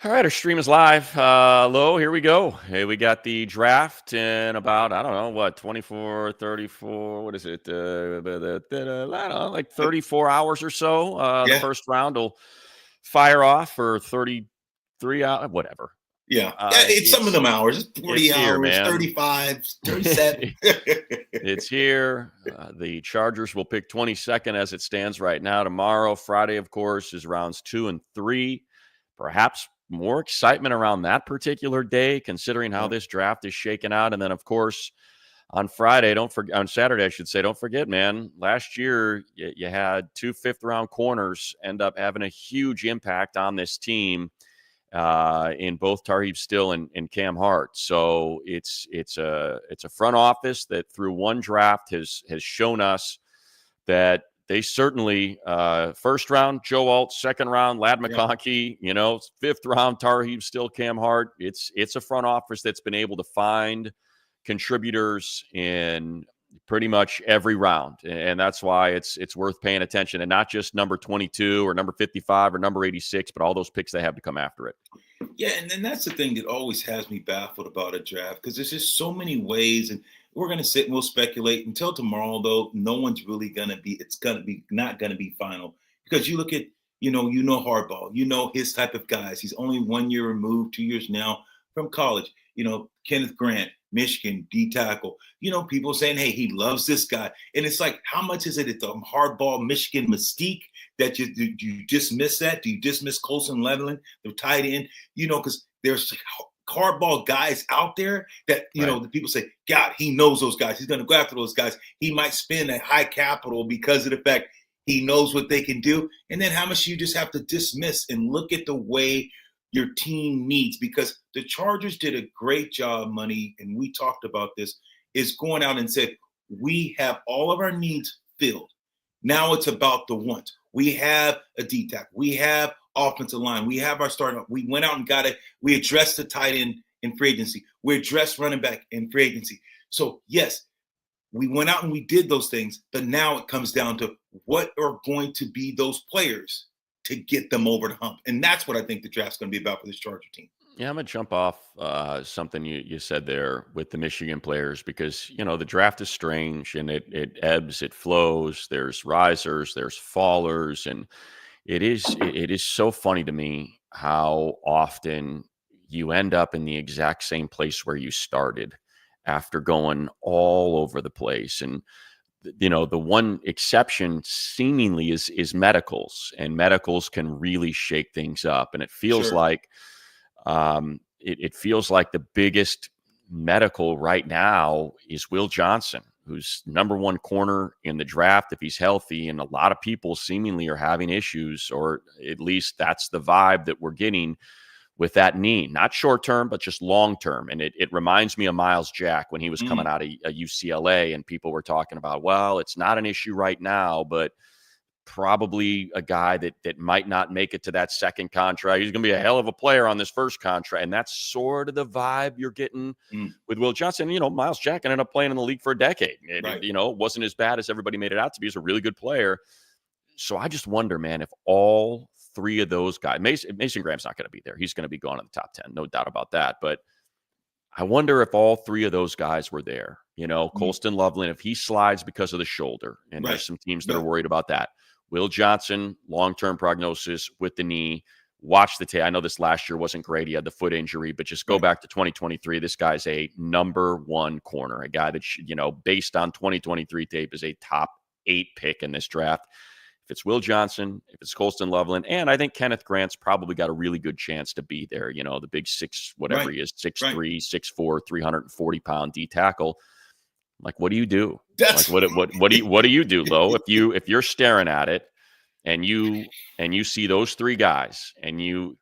All right, our stream is live. Lo, here we go. Hey, we got the draft in about, I don't know, what, 24, 34, what is it? I don't know, like 34 hours or so. The Yeah, first round will fire off for 33 hours, whatever. yeah. It's some of them hours. It's It's 40 here, hours, man. 35, 37. It's here. The Chargers will pick 22nd as it stands right now. Tomorrow, Friday, of course, is rounds 2 and 3. Perhaps more excitement around that particular day, considering how Yeah, this draft is shaken out. And then, of course, on Friday, don't forget, on Saturday, I should say, don't forget, man, last year you had 2 fifth-round corners end up having a huge impact on this team in both Tarheeb Still and Cam Hart. So it's a front office that through one draft has shown us that they certainly first round Joe Alt, second round Ladd yeah. McConkey, fifth round Tarheeb Still Cam Hart. It's a front office that's been able to find contributors in pretty much every round, and that's why it's worth paying attention, and not just number 22 or number 55 or number 86, but all those picks they have to come after it. Yeah, and then that's the thing that always has me baffled about a draft because there's just so many ways, and we're gonna sit and we'll speculate until tomorrow. Though no one's really gonna be. It's gonna be not gonna be final because you look at Harbaugh, his type of guys. He's only 1 year removed, 2 years now from college. Kenneth Grant, Michigan D tackle. People saying, hey, he loves this guy, and it's like, how much is it at the Hardball Michigan mystique that you dismiss that? Do you dismiss Colston Leveland, the tight end? Because there's hardball guys out there that, Right. the people say, God, he knows those guys. He's going to go after those guys. He might spend a high capital because of the fact he knows what they can do. And then how much you just have to dismiss and look at the way your team needs, because the Chargers did a great job, Money, and we talked about this, is going out and said, we have all of our needs filled. Now it's about the wants. We have a D-tackle. We have offensive line. We have our starting. We went out and got it. We addressed the tight end in free agency. We addressed running back in free agency. So, yes, we went out and we did those things, but now it comes down to what are going to be those players to get them over the hump. And that's what I think the draft's going to be about for this Charger team. Yeah, I'm gonna jump off something you said there with the Michigan players, because the draft is strange and it ebbs, it flows. There's risers, there's fallers, and it is so funny to me how often you end up in the exact same place where you started after going all over the place. And the one exception seemingly is medicals, and medicals can really shake things up. And it feels Sure. like it feels like the biggest medical right now is Will Johnson, who's number one corner in the draft if he's healthy. And a lot of people seemingly are having issues, or at least that's the vibe that we're getting with that knee. Not short term, but just long term. And it reminds me of Miles Jack when he was coming Mm, out of UCLA, and people were talking about, well, it's not an issue right now, but probably a guy that might not make it to that second contract. He's going to be a hell of a player on this first contract. And that's sort of the vibe you're getting mm, with Will Johnson. Miles Jack ended up playing in the league for a decade. right. It wasn't as bad as everybody made it out to be. He's a really good player. So I just wonder, man, if all three of those guys, Mason Graham's not going to be there. He's going to be gone in the top 10, no doubt about that. But I wonder if all three of those guys were there. Mm, Colston Loveland, if he slides because of the shoulder, and right. there's some teams that are Yeah. worried about that. Will Johnson, long-term prognosis with the knee. Watch the tape. I know this last year wasn't great. He had the foot injury, but just go Right. back to 2023. This guy's a number one corner, a guy that, based on 2023 tape, is a top 8 pick in this draft. If it's Will Johnson, if it's Colston Loveland, and I think Kenneth Grant's probably got a really good chance to be there. The big six, whatever Right. he is, Right. 6'3", 6'4", 340-pound D tackle. Like, what do you do? Like, That's what do you do, Lo? If you're staring at it and you see those three guys, and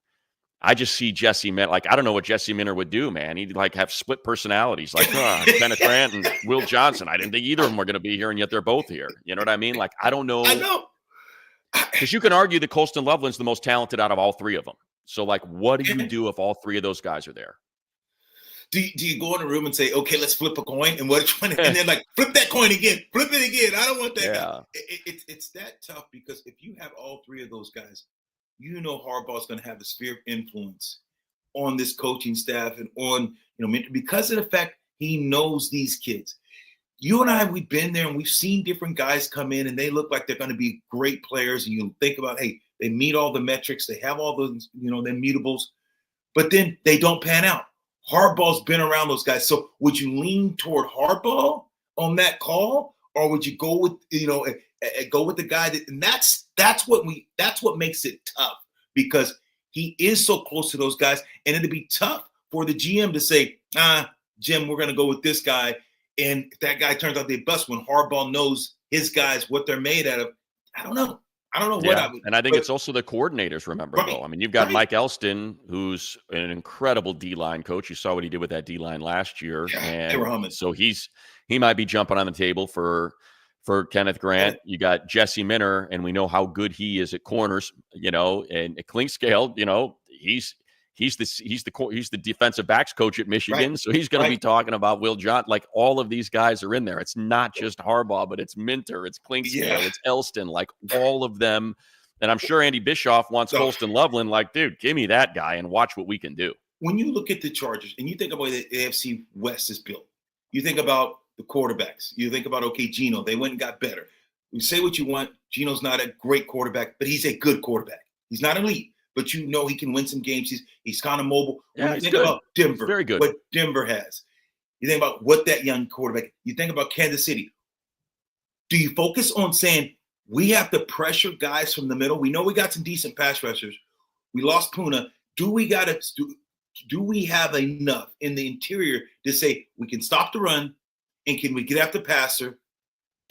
I just see Jesse Minter. Like, I don't know what Jesse Minter would do, man. He'd like have split personalities, like Kenneth Grant and Will Johnson. I didn't think either of them were going to be here, and yet they're both here. You know what I mean? Like, I don't I know, know. because you can argue that Colston Loveland's the most talented out of all three of them. So, like, what do you And do if all three of those guys are there? do you go in the room and say, okay, let's flip a coin, and which one? And then like flip that coin again, flip it again. I don't want that guy. Yeah. It's that tough because if you have all three of those guys, Harbaugh's going to have a sphere of influence on this coaching staff and on, because of the fact he knows these kids. You and I, we've been there and we've seen different guys come in and they look like they're going to be great players. And you think about, hey, they meet all the metrics, they have all those, their mutables, but then they don't pan out. Harbaugh's been around those guys. So would you lean toward Harbaugh on that call, or would you go with, go with the guy that, and that's what makes it tough, because he is so close to those guys, and it'd be tough for the GM to say, Jim, we're going to go with this guy. And if that guy turns out they bust, when Harbaugh knows his guys, what they're made out of, I don't know. What I would. And I think it's also the coordinators, remember, though. I mean, you've got Mike Elston, who's an incredible D-line coach. You saw what he did with that D-line last year. Yeah, and they were humming. So he might be jumping on the table for Kenneth Grant. You got Jesse Minner, and we know how good he is at corners, and at Clinkscale, he's the defensive backs coach at Michigan. Right. So he's going to be talking about Will John. Like, all of these guys are in there. It's not just Harbaugh, but it's Minter, it's Clinkscale, it's Elston, like all of them. And I'm sure Andy Bischoff wants Colston Loveland. Like, dude, give me that guy and watch what we can do. When you look at the Chargers and you think about the AFC West is built, you think about the quarterbacks. You think about, okay, Geno, they went and got better. You say what you want. Geno's not a great quarterback, but he's a good quarterback. He's not elite, but he can win some games. He's kind of mobile. When you think about Denver, very good. What Denver has, you think about what that young quarterback, you think about Kansas City. Do you focus on saying we have to pressure guys from the middle? We know we got some decent pass rushers. We lost Puna. Do we have enough in the interior to say we can stop the run, and can we get after the passer,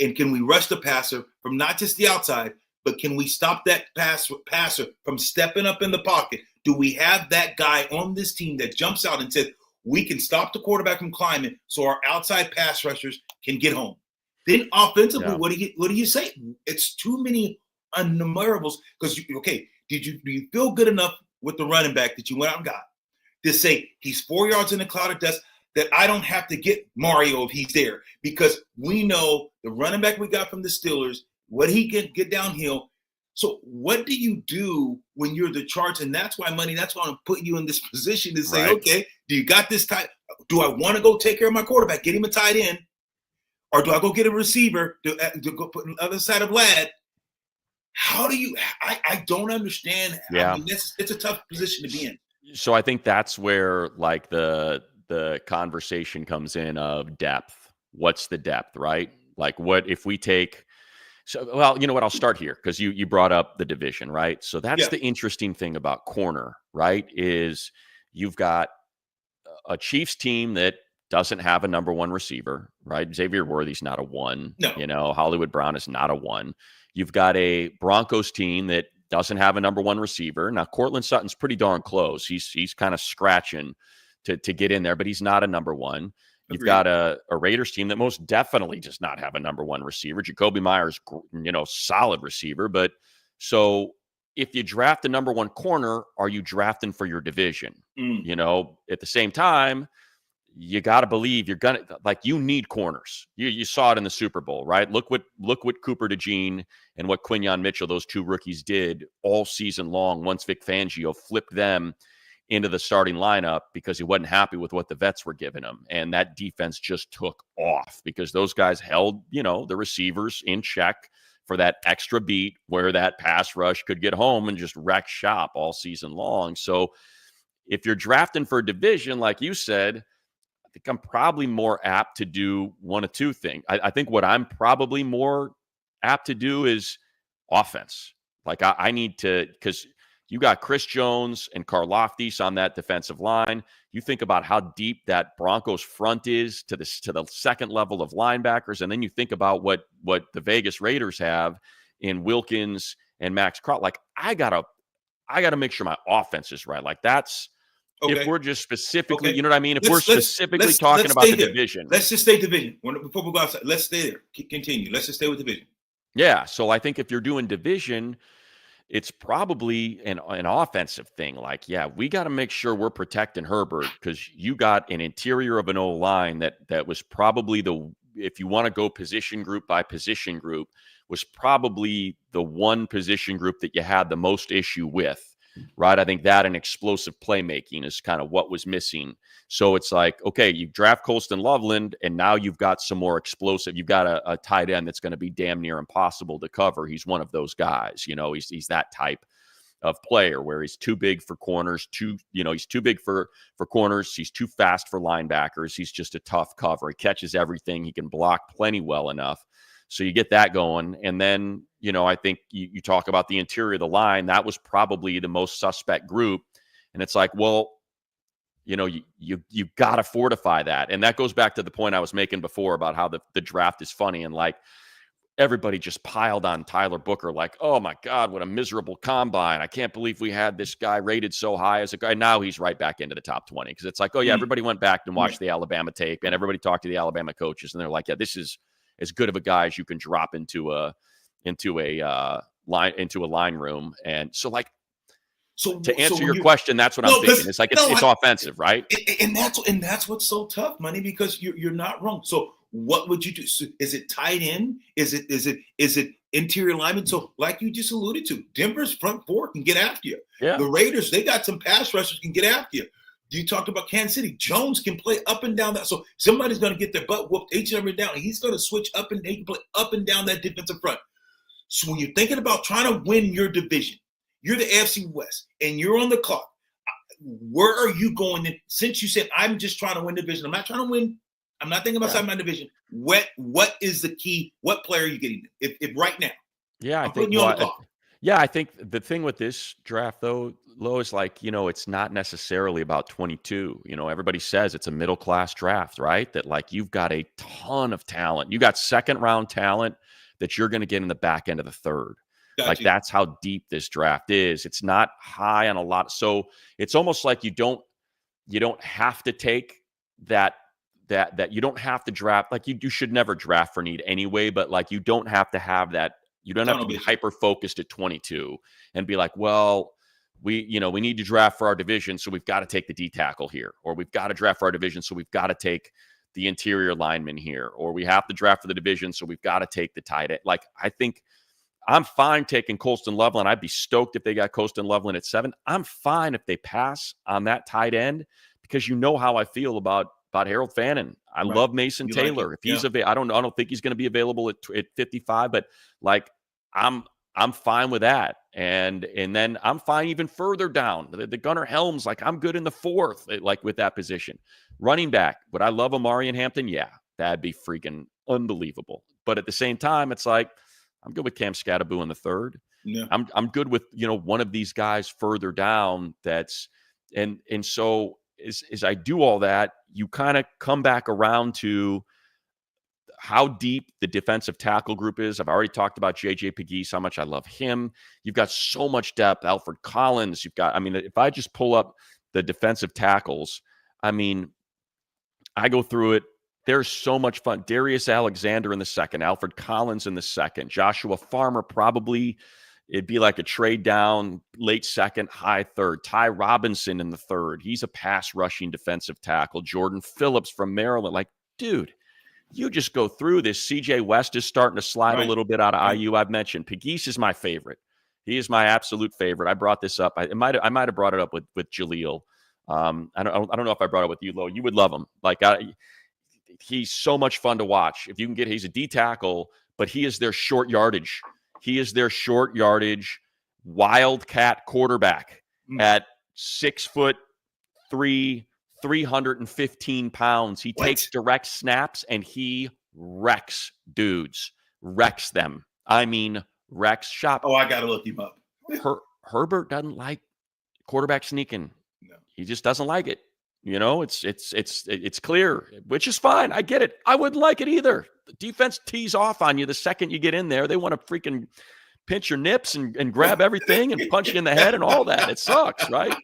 and can we rush the passer from not just the outside, but can we stop that passer from stepping up in the pocket? Do we have that guy on this team that jumps out and says, we can stop the quarterback from climbing so our outside pass rushers can get home? Then offensively, what do you say? It's too many unnumerables, because, do you feel good enough with the running back that you went out and got to say he's 4 yards in the cloud of dust, that I don't have to get Mario if he's there, because we know the running back we got from the Steelers, what he can get downhill. So what do you do when you're the Chargers? And that's why I'm putting you in this position to say, okay, do you got this tight? Do I want to go take care of my quarterback, get him a tight end? Or do I go get a receiver to go put on the other side of Ladd? How do you – I don't understand. Yeah. I mean, it's a tough position to be in. So I think that's where, like, the conversation comes in of depth. What's the depth, right? Like, what if we take – so, well, you know what? I'll start here because you brought up the division, right? So that's the interesting thing about corner, right, is you've got a Chiefs team that doesn't have a number one receiver, right? Xavier Worthy's not a one. No. Hollywood Brown is not a one. You've got a Broncos team that doesn't have a number one receiver. Now, Cortland Sutton's pretty darn close. He's kind of scratching to get in there, but he's not a number one. You've got a Raiders team that most definitely does not have a number one receiver. Jacoby Myers, solid receiver. But so if you draft a number one corner, are you drafting for your division? At the same time, you got to believe you're going to, like, you need corners. You saw it in the Super Bowl, right? Look what Cooper DeJean and what Quinyon Mitchell, those two rookies, did all season long once Vic Fangio flipped them into the starting lineup because he wasn't happy with what the vets were giving him. And that defense just took off because those guys held, the receivers in check for that extra beat where that pass rush could get home and just wreck shop all season long. So if you're drafting for a division, like you said, I think I'm probably more apt to do one of two things. I think what I'm probably more apt to do is offense. Like I need to, because you got Chris Jones and Karlaftis on that defensive line. You think about how deep that Broncos front is to the second level of linebackers, and then you think about what the Vegas Raiders have in Wilkins and Max Crosby. Like I gotta make sure my offense is right. Like that's if we're just specifically, you know what I mean. If we're specifically talking about the division, let's just stay division. Before we go outside, let's stay there. Continue. Let's just stay with division. Yeah. So I think if you're doing division, it's probably an offensive thing. Like, we got to make sure we're protecting Herbert because you got an interior of an O-line that was probably if you want to go position group by position group, was probably the one position group that you had the most issue with right? I think that and explosive playmaking is kind of what was missing. So it's like, okay, you draft Colston Loveland, and now you've got some more explosive. You've got a tight end that's going to be damn near impossible to cover. He's one of those guys. He's that type of player where he's too big for corners, he's too big for corners. He's too fast for linebackers. He's just a tough cover. He catches everything. He can block plenty well enough. So you get that going. And then, I think you talk about the interior of the line. That was probably the most suspect group. And it's like, well, you got to fortify that. And that goes back to the point I was making before about how the draft is funny. And like, everybody just piled on Tyler Booker like, oh my God, what a miserable combine. I can't believe we had this guy rated so high as a guy. Now he's right back into the top 20. Because it's like, oh yeah, everybody went back and watched the Alabama tape, and everybody talked to the Alabama coaches, and they're like, yeah, this is as good of a guy as you can drop into a line room. And so like, to answer your question, that's what I'm thinking. It's like it's offensive, right? And that's what's so tough, Money, because you're not wrong. So what would you do? So is it tight end? Is it interior lineman? So like you just alluded to, Denver's front four can get after you. Yeah. The Raiders, they got some pass rushers can get after you. You talked about Kansas City. Jones can play up and down that. So somebody's going to get their butt whooped each and every down. And he's going to switch up and he can play up and down that defensive front. So when you're thinking about trying to win your division, you're the AFC West, and you're on the clock. Where are you going? Since you said, I'm just trying to win division. I'm not trying to win. I'm not thinking about my division. What is the key? What player are you getting? If right now? Yeah, I'm putting you on the clock. Yeah, I think the thing with this draft, though, Lo, is like, it's not necessarily about 22. Everybody says it's a middle-class draft, right? That, like, you've got a ton of talent. You got second-round talent that you're going to get in the back end of the third. Gotcha. Like, that's how deep this draft is. It's not high on a lot. So it's almost like you don't have to take that you don't have to draft. Like, you should never draft for need anyway, but like, you don't have to have that. You don't have to be hyper focused at 22 and be like, well, we need to draft for our division, so we've got to take the D tackle here, or we've got to draft for our division, so we've got to take the interior lineman here, or we have to draft for the division, so we've got to take the tight end. Like, I think I'm fine taking Colston Loveland. I'd be stoked if they got Colston Loveland at 7. I'm fine if they pass on that tight end, because how I feel about Harold Fannin. I love Mason Taylor. If he's I don't think he's going to be available at 55, but like, I'm fine with that. And then I'm fine even further down. The Gunnar Helms, like, I'm good in the 4th, like, with that position. Running back, would I love Amari and Hampton? Yeah, that'd be freaking unbelievable. But at the same time, it's like, I'm good with Cam Scattaboo in the 3rd. Yeah. I'm good with, one of these guys further down. And so as I do all that, you kind of come back around to how deep the defensive tackle group is. I've already talked about J.J. Pegues, how much I love him. You've got so much depth. Alfred Collins. If I just pull up the defensive tackles, I go through it. There's so much fun. Darius Alexander in the 2nd, Alfred Collins in the 2nd, Joshua Farmer, probably it'd be like a trade down, late 2nd, high 3rd. Ty Robinson in the 3rd. He's a pass rushing defensive tackle. Jordan Phillips from Maryland. Like, dude, you just go through this. CJ West is starting to slide a little bit out of IU. I've mentioned Pegues is my favorite. He is my absolute favorite. I brought this up. I might have brought it up with Jaleel. I don't know if I brought it with you, Lo. You would love him. Like, he's so much fun to watch. If you can he's a D tackle, but he is their short yardage. He is their short yardage wildcat quarterback at 6'3", 315 pounds. He takes direct snaps and he wrecks dudes, wrecks them. Wrecks shop. Oh, I got to look him up. Herbert doesn't like quarterback sneaking. No. He just doesn't like it. It's clear, which is fine. I get it. I wouldn't like it either. The defense tees off on you the second you get in there. They want to freaking pinch your nips and grab everything and punch you in the head and all that. It sucks, right?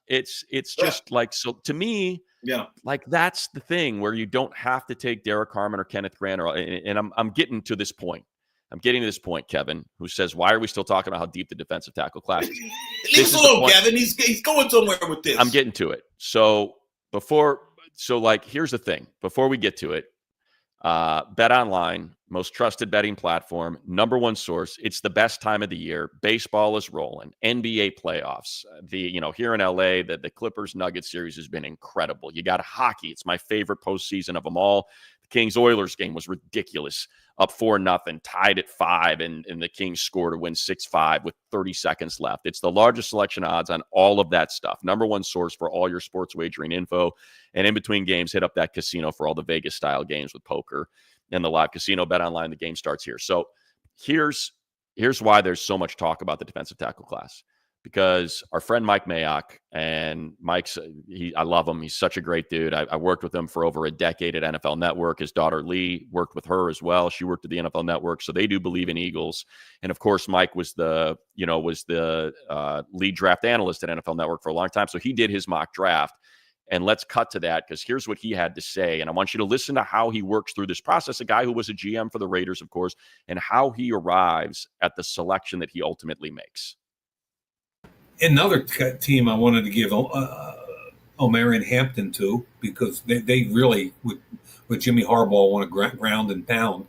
It's just like, so to me, like, that's the thing where you don't have to take Derek Harmon or Kenneth Grant, and I'm getting to this point. I'm getting to this point, Kevin, who says, why are we still talking about how deep the defensive tackle class is? Leave us alone, Kevin. He's going somewhere with this. I'm getting to it. Here's the thing. Before we get to it, Bet Online, most trusted betting platform, number one source. It's the best time of the year. Baseball is rolling. NBA playoffs. Here in LA, the Clippers Nuggets series has been incredible. You got hockey. It's my favorite postseason of them all. The Kings Oilers game was ridiculous. Up 4-0, tied at 5, and the Kings scored to win 6-5 with 30 seconds left. It's the largest selection of odds on all of that stuff. Number one source for all your sports wagering info. And in between games, hit up that casino for all the Vegas-style games with poker and the live casino. Bet Online, the game starts here. So here's why there's so much talk about the defensive tackle class. Because our friend Mike Mayock, and I love him. He's such a great dude. I worked with him for over a decade at NFL Network. His daughter Lee worked with her as well. She worked at the NFL Network, so they do believe in Eagles. And of course, Mike was the lead draft analyst at NFL Network for a long time. So he did his mock draft. And let's cut to that, because here's what he had to say. And I want you to listen to how he works through this process, a guy who was a GM for the Raiders, of course, and how he arrives at the selection that he ultimately makes. Another team I wanted to give Omarion Hampton to, because they really, with Jimmy Harbaugh, want to ground and pound.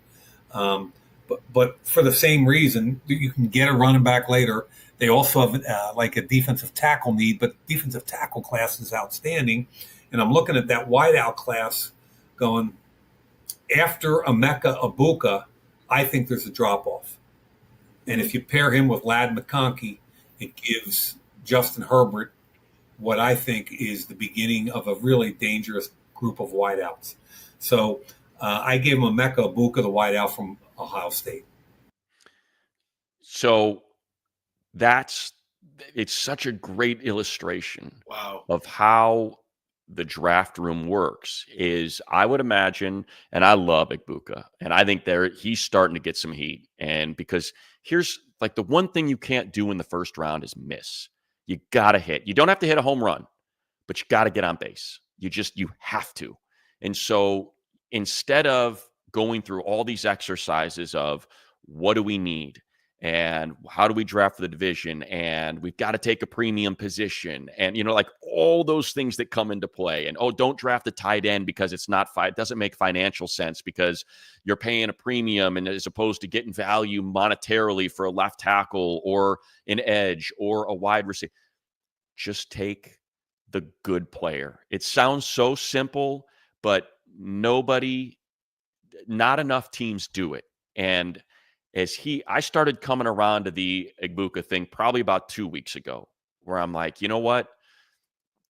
But for the same reason, you can get a running back later. They also have like a defensive tackle need, but defensive tackle class is outstanding. And I'm looking at that wideout class going, after Emeka Egbuka, I think there's a drop-off. And if you pair him with Ladd McConkey, it gives Justin Herbert what I think is the beginning of a really dangerous group of wideouts. So I gave him Emeka Egbuka, the wideout from Ohio State. So it's such a great illustration of how the draft room works. Is I would imagine, and I love Egbuka, and I think he's starting to get some heat. And because here's like the one thing you can't do in the first round is miss. You got to hit. You don't have to hit a home run, but you got to get on base. You have to. And so instead of going through all these exercises of what do we need and how do we draft for the division, and we've got to take a premium position, and like all those things that come into play, and don't draft a tight end because it doesn't make financial sense because you're paying a premium, and as opposed to getting value monetarily for a left tackle or an edge or a wide receiver. Just take the good player. It sounds so simple, but not enough teams do it. And I started coming around to the Egbuka thing probably about 2 weeks ago, where I'm like, you know what?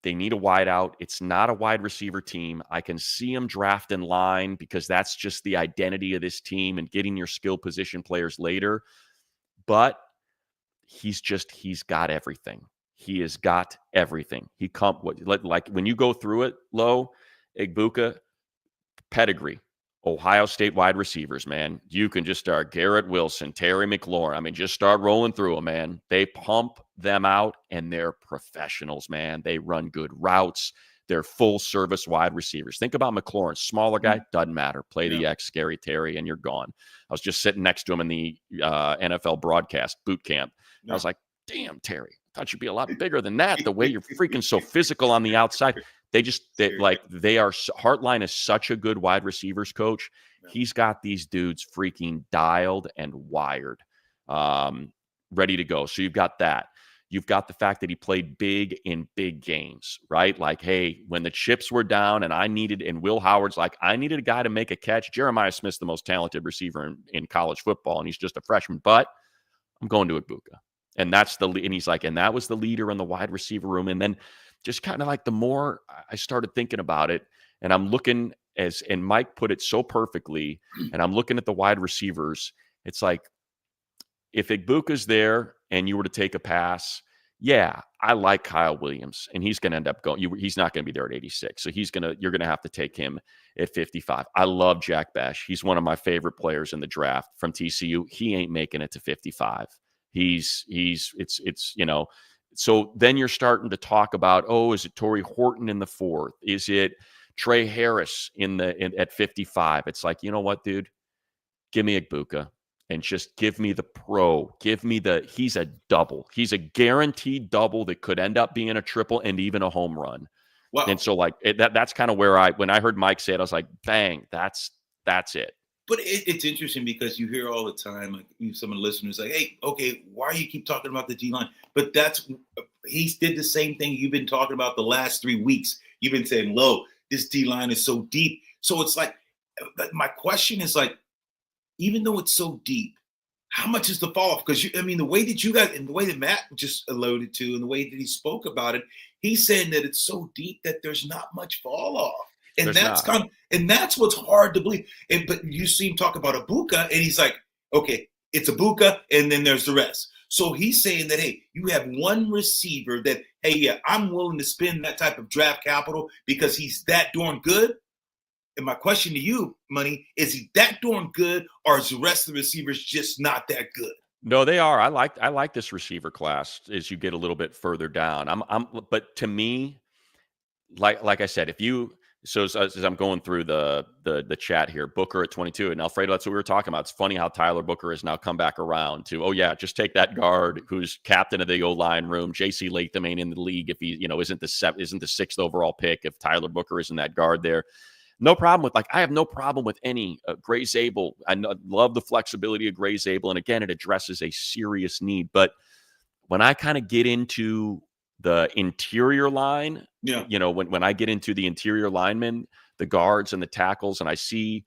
They need a wideout. It's not a wide receiver team. I can see them draft in line because that's just the identity of this team and getting your skill position players later. But he's got everything. He has got everything. Like when you go through it, Egbuka, pedigree. Ohio State wide receivers, man. You can just start Garrett Wilson, Terry McLaurin. I mean, just start rolling through them, man. They pump them out, and they're professionals, man. They run good routes. They're full-service wide receivers. Think about McLaurin. Smaller guy, doesn't matter. Play the X, Scary Terry, and you're gone. I was just sitting next to him in the NFL broadcast boot camp. I was like, damn, Terry, I thought you'd be a lot bigger than that, the way you're freaking so physical on the outside. Hartline is such a good wide receivers coach. He's got these dudes freaking dialed and wired, ready to go. So you've got that. You've got the fact that he played big in big games, right? Like, hey, when the chips were down and Will Howard's like, I needed a guy to make a catch. Jeremiah Smith's the most talented receiver in college football, and he's just a freshman, but I'm going to Egbuka. And he's like, and that was the leader in the wide receiver room. And then just kind of like the more I started thinking about it, and I'm looking and Mike put it so perfectly, and I'm looking at the wide receivers. It's like, if Egbuka's there and you were to take a pass, I like Kyle Williams, and he's going to end up going. He's not going to be there at 86, so you're going to have to take him at 55. I love Jack Bash. He's one of my favorite players in the draft from TCU. He ain't making it to 55. So then you're starting to talk about, is it Torrey Horton in the 4th? Is it Trey Harris at 55? It's like, you know what, dude? Give me Egbuka and just give me the pro. He's a double. He's a guaranteed double that could end up being a triple and even a home run. Wow. And so that's kind of where when I heard Mike say it, I was like, bang, that's That's it. But it's interesting because you hear all the time, like some of the listeners like, hey, okay, why you keep talking about the D line? But he did the same thing you've been talking about the last 3 weeks. You've been saying, Lo, this D line is so deep. So it's like, my question is like, even though it's so deep, how much is the fall off? Because the way that you guys, and the way that Matt just alluded to, and the way that he spoke about it, he's saying that it's so deep that there's not much fall off. And that's what's hard to believe. But you see him talk about Egbuka, and he's like, okay, it's Egbuka, and then there's the rest. So he's saying that, hey, you have one receiver that, hey, yeah, I'm willing to spend that type of draft capital because he's that darn good. And my question to you, Money, is he that darn good, or is the rest of the receivers just not that good? No, they are. I like this receiver class as you get a little bit further down. But to me, like I said, as I'm going through the chat here, Booker at 22 and Alfredo, that's what we were talking about. It's funny how Tyler Booker has now come back around to, oh yeah, just take that guard who's captain of the O-line room. JC Latham ain't in the league if he, isn't the 6th overall pick. If Tyler Booker isn't that guard there. No problem with, I have no problem with any Gray Zabel. Love the flexibility of Gray Zabel. And again, it addresses a serious need. But when I kind of get into the interior line, when I get into the interior linemen, the guards and the tackles, and I see,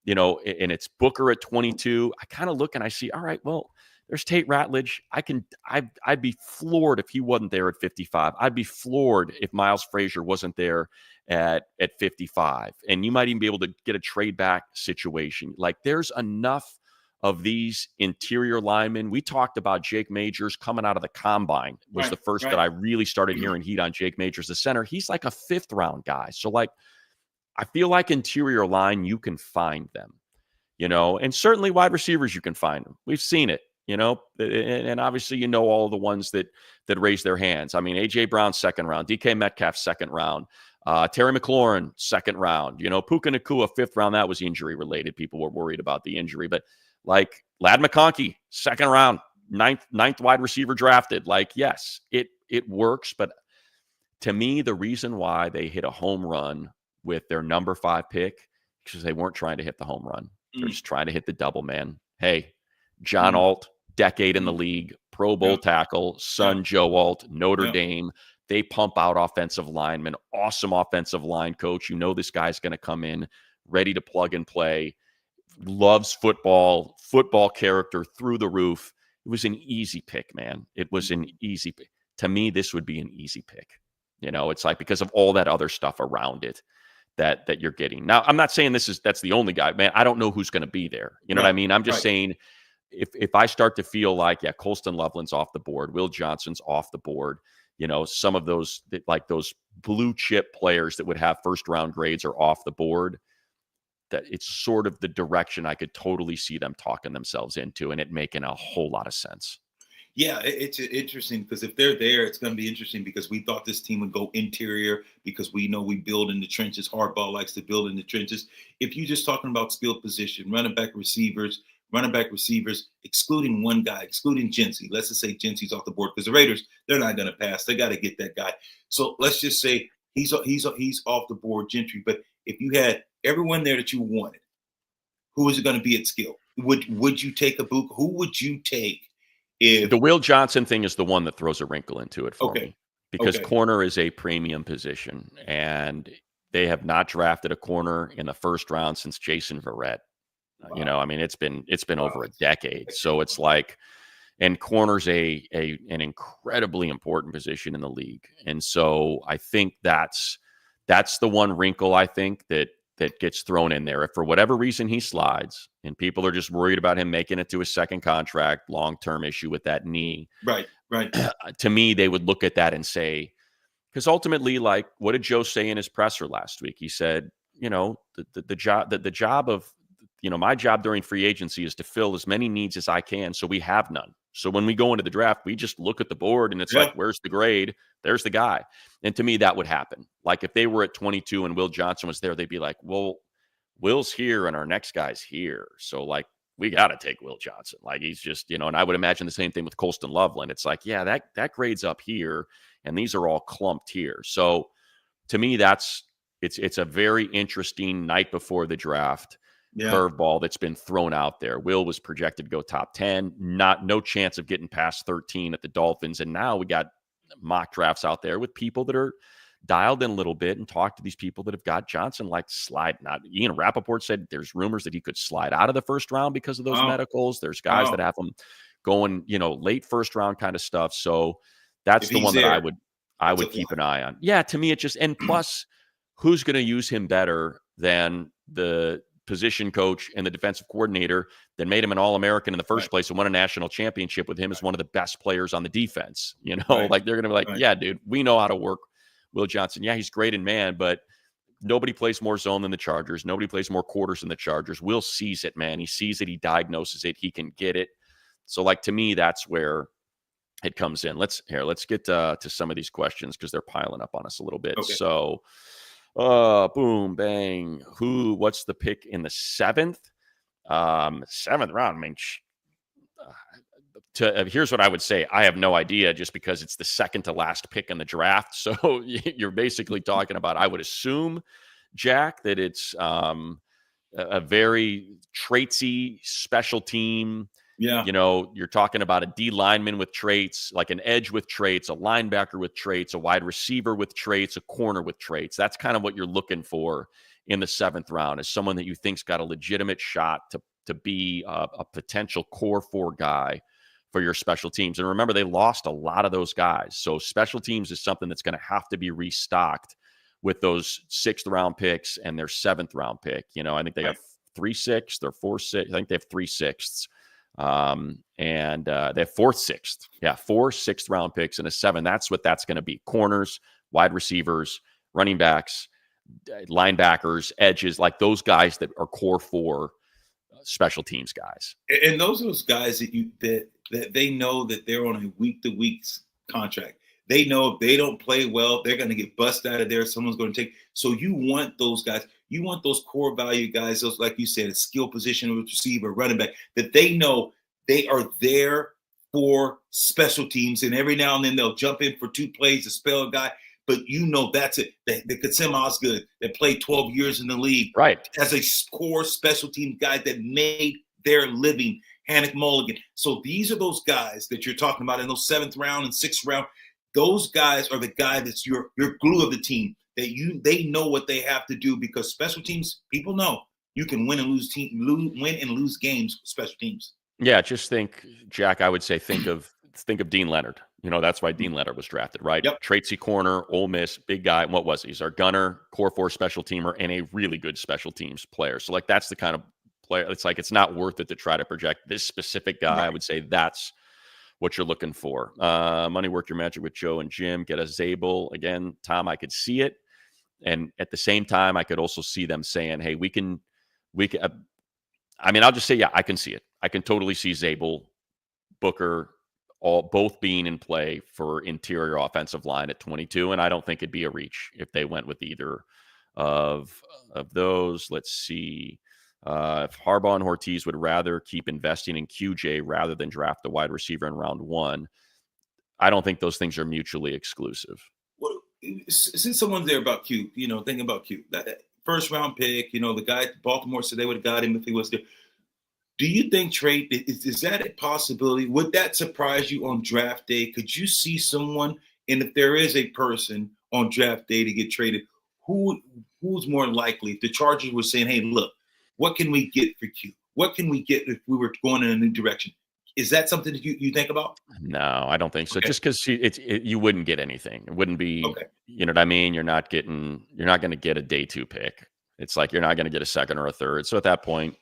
and it's Booker at 22, I kind of look and I see, all right, well, there's Tate Ratledge. I'd be floored if he wasn't there at 55. I'd be floored if Miles Frazier wasn't there at 55. And you might even be able to get a trade back situation. Like, there's enough of these interior linemen. We talked about Jake Majors coming out of the combine was the first that I really started hearing heat on Jake Majors, the center. He's like a 5th round guy. So like, I feel like interior line, you can find them, and certainly wide receivers, you can find them. We've seen it, and obviously, all the ones that raise their hands. I mean, AJ Brown, 2nd round, DK Metcalf, 2nd round, Terry McLaurin, 2nd round, Puka Nacua, 5th round. That was injury related. People were worried about the injury, but like Ladd McConkey, 2nd round, ninth wide receiver drafted. Like, yes, it works. But to me, the reason why they hit a home run with their number 5 pick, because they weren't trying to hit the home run. They're just trying to hit the double, man. Hey, John Alt, decade in the league, Pro Bowl tackle, son Joe Alt, Notre Dame. They pump out offensive linemen, awesome offensive line coach. This guy's going to come in ready to plug and play. Loves football character through the roof. It was an easy pick, man. It was an easy pick. To me, this would be an easy pick. It's like, because of all that other stuff around it that you're getting. Now, I'm not saying that's the only guy, man. I don't know who's going to be there. You know what I mean? I'm just saying, if I start to feel like, Colston Loveland's off the board, Will Johnson's off the board, some of those, like those blue chip players that would have 1st round grades are off the board, that it's sort of the direction I could totally see them talking themselves into, and it making a whole lot of sense. Yeah, it's interesting because if they're there, it's going to be interesting because we thought this team would go interior because we know we build in the trenches. Harbaugh likes to build in the trenches. If you're just talking about skill position, running back receivers, excluding one guy, excluding Jency. Let's just say Jency's off the board because the Raiders, they're not going to pass. They got to get that guy. So let's just say he's off the board, Gentry. But if you had everyone there that you wanted, who is it going to be at skill? Would you take Egbuka? Who would you take? If the Will Johnson thing is the one that throws a wrinkle into it for me, because corner is a premium position, and they have not drafted a corner in the 1st round since Jason Verrett. Wow. It's been over a decade. So it's like, and corner's an incredibly important position in the league. And so I think that's the one wrinkle I think that gets thrown in there. If for whatever reason he slides and people are just worried about him making it to his 2nd contract, long-term issue with that knee. Right. To me, they would look at that and say, because ultimately, like, what did Joe say in his presser last week? He said, the job of, my job during free agency is to fill as many needs as I can. So we have none. So when we go into the draft, we just look at the board and it's like, where's the grade? There's the guy. And to me, that would happen. Like, if they were at 22 and Will Johnson was there, they'd be like, well, Will's here and our next guy's here. So like, we got to take Will Johnson. Like, he's just, and I would imagine the same thing with Colston Loveland. It's like, yeah, that grade's up here and these are all clumped here. So to me, it's a very interesting night before the draft curveball that's been thrown out there. Will was projected to go top 10, no chance of getting past 13 at the Dolphins. And now we got mock drafts out there with people that are dialed in a little bit and talk to these people that have got Johnson like slide. Not Ian Rappaport said there's rumors that he could slide out of the first round because of those medicals. There's guys that have him going, late first round kind of stuff. So that's the one that I would keep an eye on. Yeah, to me it just, and plus who's going to use him better than the position coach and the defensive coordinator that made him an All-American in the first place and won a national championship with him as one of the best players on the defense. Like they're going to be like, yeah, dude, we know how to work Will Johnson. Yeah, he's great in man, but nobody plays more zone than the Chargers. Nobody plays more quarters than the Chargers. Will sees it, man. He sees it. He diagnoses it. He can get it. So, like, to me, that's where it comes in. Let's get to some of these questions because they're piling up on us a little bit. Okay. So, boom, bang. What's the pick in the seventh round? I mean, here's what I would say. I have no idea just because it's the second to last pick in the draft. So you're basically talking about, I would assume, Jack, that it's a very traitsy special team. Yeah. You're talking about a D lineman with traits, like an edge with traits, a linebacker with traits, a wide receiver with traits, a corner with traits. That's kind of what you're looking for in the seventh round, is someone that you think's got a legitimate shot to be a potential core 4 guy for your special teams. And remember, they lost a lot of those guys. So special teams is something that's going to have to be restocked with those 6th round picks and their 7th round pick. I think they have 3 6th or 4 6. I think they have 3 6ths. And they have 4th, 6th. Yeah, 4 6th round picks and a 7. That's what that's going to be. Corners, wide receivers, running backs, linebackers, edges, like those guys that are core 4 special teams guys. And those are those guys that they know that they're on a week-to-week contract. They know if they don't play well, they're going to get busted out of there. Someone's going to take. So you want those guys. You want those core value guys, those, like you said, a skill position, receiver, running back, that they know they are there for special teams. And every now and then they'll jump in for 2 plays to spell a guy. But that's it. The Kasim Osgood that played 12 years in the league. Right. As a core special team guy that made their living. Hannick Mulligan. So these are those guys that you're talking about in those 7th round and 6th round. Those guys are the guy that's your glue of the team. They know what they have to do, because special teams, people know you can win and lose games with special teams. Yeah, just think, Jack, I would say think of Dean Leonard. That's why Dean Leonard was drafted, right? Yep. Traitsy corner, Ole Miss, big guy. And what was he? He's our gunner, core 4 special teamer, and a really good special teams player. So, like, that's the kind of player. It's like, it's not worth it to try to project this specific guy. Right. I would say that's what you're looking for. Money, work your magic with Joe and Jim. Get a Zabel. Again, Tom, I could see it. And at the same time, I could also see them saying, hey, we can, I'll just say, yeah, I can see it. I can totally see Zabel, Booker, both being in play for interior offensive line at 22. And I don't think it'd be a reach if they went with either of those. Let's see. If Harbaugh and Ortiz would rather keep investing in QJ rather than draft a wide receiver in round 1, I don't think those things are mutually exclusive. Well, since someone's there about Q, thinking about Q, that first round pick, the guy at Baltimore said they would have got him if he was there. Do you think trade is that a possibility? Would that surprise you on draft day? Could you see someone, and if there is a person on draft day to get traded, who's more likely? If the Chargers were saying, hey, look, what can we get for Q? What can we get if we were going in a new direction? Is that something that you think about? No, I don't think so. Okay. Just because you wouldn't get anything. It wouldn't be, okay. You know what I mean? You're not going to get a day 2 pick. It's like you're not going to get a 2nd or a 3rd. So at that point,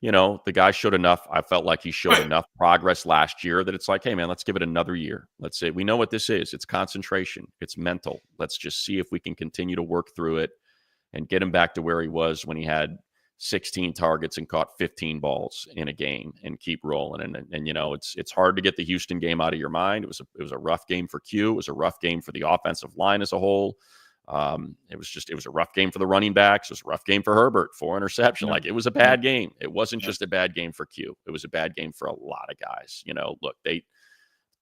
the guy showed enough. I felt like he showed enough progress last year that it's like, hey, man, let's give it another year. Let's say we know what this is. It's concentration. It's mental. Let's just see if we can continue to work through it and get him back to where he was when he had 16 targets and caught 15 balls in a game and keep rolling. And it's hard to get the Houston game out of your mind. It was a rough game for Q. It was a rough game for the offensive line as a whole. It was a rough game for the running backs. It was a rough game for Herbert, 4 interception. Like, it was a bad game. It wasn't just a bad game for Q. It was a bad game for a lot of guys. Look,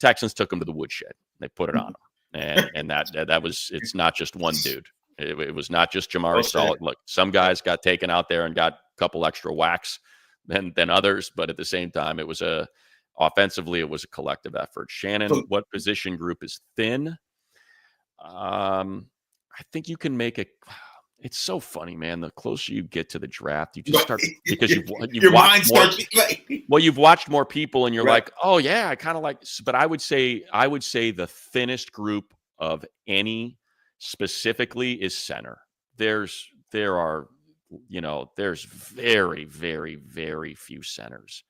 Texans took him to the woodshed. They put it on him. And that was, it's not just one dude. It was not just Well Jamari said. Solid. Look, some guys got taken out there and got a couple extra whacks than others, but at the same time, offensively, it was a collective effort. Shannon, So, what position group is thin? I think you can make it. It's so funny, man. The closer you get to the draft, you just start because you've your watched mind more. starts like, Well, you've watched more people, and you're right. like, oh yeah, I kind of like. But I would say the thinnest group of any specifically is center. There's very, very, very few centers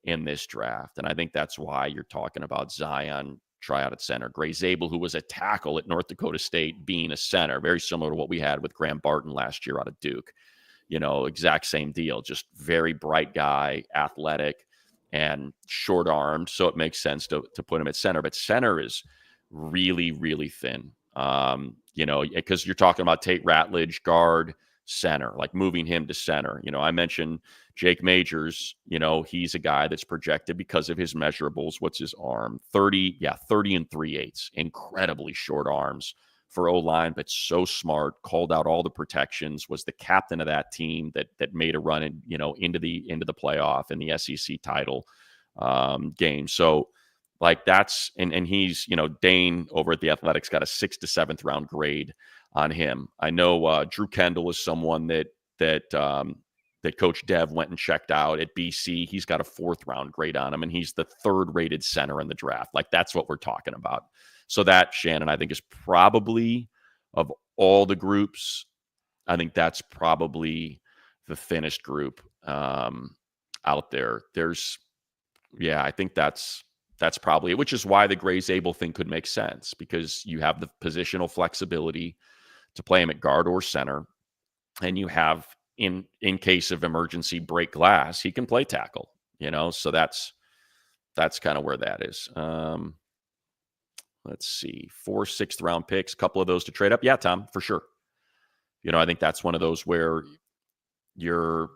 in this draft. And I think that's why you're talking about Zion tryout at center. Gray Zabel, who was a tackle at North Dakota State, being a center, very similar to what we had with Graham Barton last year out of Duke. Exact same deal. Just very bright guy, athletic, and short armed. So it makes sense to put him at center. But center is really, really thin. Because you're talking about Tate Ratledge, guard, center, like moving him to center. I mentioned Jake Majors, he's a guy that's projected because of his measurables. What's his arm? 30 and 3/8. Incredibly short arms for O-line, but so smart, called out all the protections, was the captain of that team that made a run into the playoff and the SEC title game. So like that's and he's, Dane over at the Athletics got a 6th to 7th round grade on him. I know Drew Kendall is someone that Coach Dev went and checked out at BC. He's got a 4th round grade on him, and he's the 3rd rated center in the draft. Like that's what we're talking about. So that, Shannon, I think is probably, of all the groups, I think that's probably the thinnest group out there. I think that's probably it, which is why the Gray Zabel thing could make sense, because you have the positional flexibility to play him at guard or center, and you have, in case of emergency break glass, he can play tackle, so that's kind of where that is. Let's see, 4 6th round picks, a couple of those to trade up. Yeah, Tom, for sure. I think that's one of those where you're,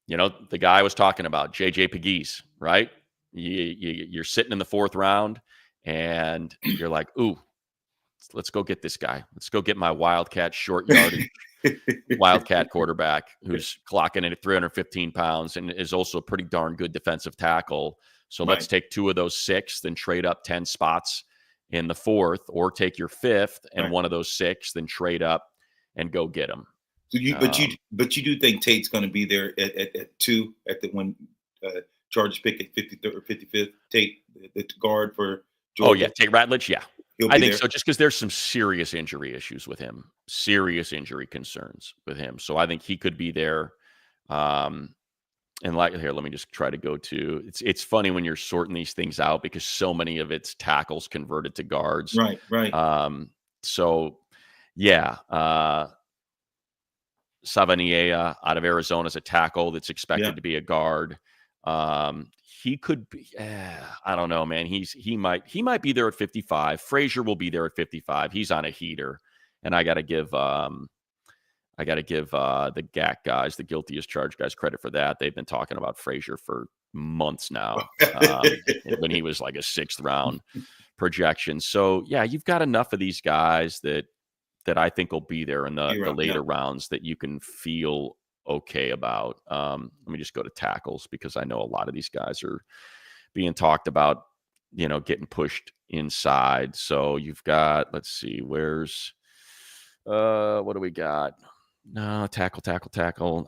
the guy I was talking about, JJ Pegues, right? You're sitting in the 4th round and you're like, ooh, let's go get this guy. Let's go get my Wildcat short yardage Wildcat quarterback who's clocking in at 315 pounds and is also a pretty darn good defensive tackle. So let's take 2 of those 6th and trade up 10 spots in the 4th, or take your 5th and one of those 6, then trade up and go get him. So but you do think Tate's going to be there at 2 at the when Chargers pick at 53rd or 55th? Tate, the guard for Georgia. Oh yeah, Tate Ratledge. Yeah, I think there. so. Just because there's some serious injury issues with him, serious injury concerns with him, so I think he could be there. And here, let me just try to go to. It's funny when you're sorting these things out because so many of it's tackles converted to guards. Right. So yeah, Savanier out of Arizona is a tackle that's expected to be a guard. He could be. I don't know, man. He might be there at 55. Frazier will be there at 55. He's on a heater, and I got to give the GAC guys, the guilty as charged guys, credit for that. They've been talking about Frazier for months now, when he was like a 6th round projection. So yeah, you've got enough of these guys that I think will be there in the later rounds that you can feel okay about. Let me just go to tackles because I know a lot of these guys are being talked about, getting pushed inside. So you've got, let's see, where's what do we got? No, tackle. I